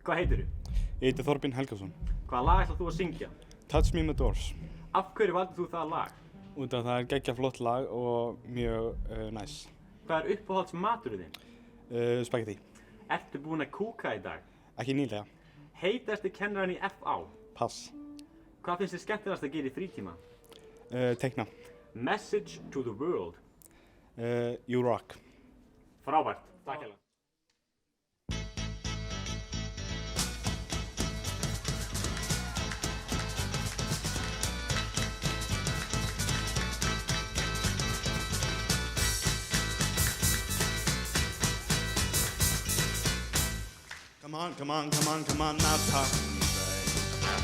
Hvað heitirðu? Ég heiti Þorbjörn Helgason. Hvaða lag ætlað þú að syngja? Touch Me með Doors. Af hverju valdir þú það lag? Út af það er geggjað flott lag og mjög næs. Hvað er uppáhalds maturinn þinn? Spagetti. Ertu búinn að kúka í dag? Ekki nýlega. Heitasti kennarinn í FA? Pass. Hvað finnst þér skemmtilegast að gera í frítíma? Teikna. Message to the world. You rock. Frábært. Takk hérlega. Come on, now talk to me, babe.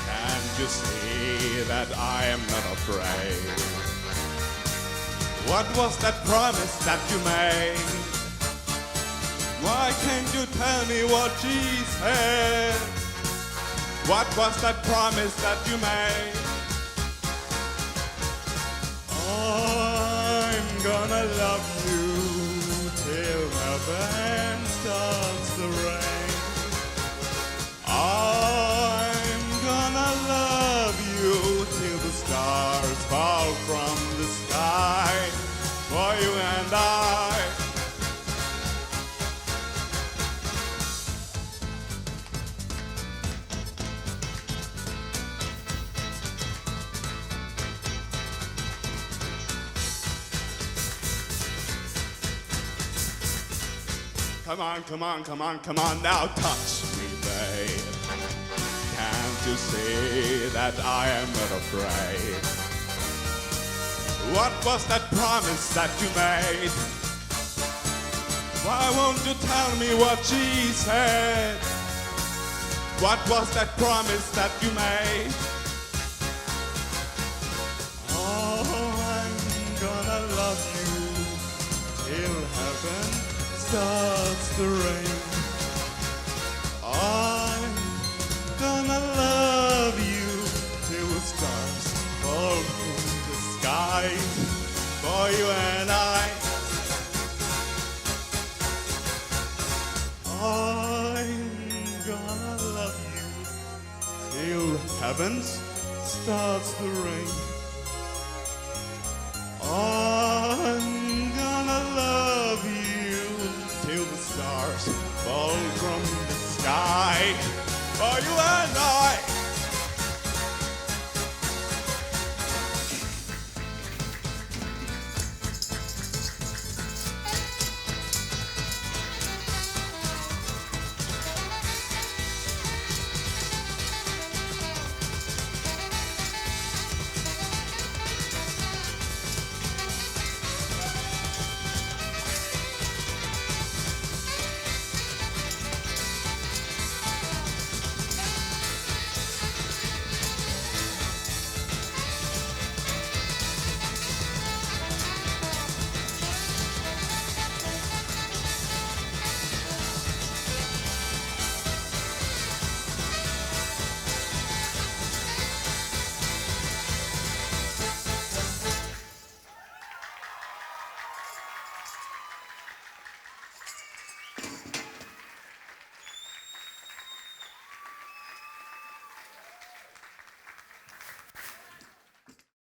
Can't you see that I am not afraid? What was that promise that you made? Why can't you tell me what she said? What was that promise that you made? I'm gonna love you till heaven starts to rain. I'm gonna love you till the stars fall from the sky for you and I. Come on, now touch me, babe. Can't you see that I am not afraid? What was that promise that you made? Why won't you tell me what she said? What was that promise that you made? Oh, I'm gonna love you till heaven starts to rain. I'm gonna love you till the stars fall from the sky for you and I. I'm gonna love you till heaven starts to rain. I'm gonna love you till the stars fall from the sky for you and I.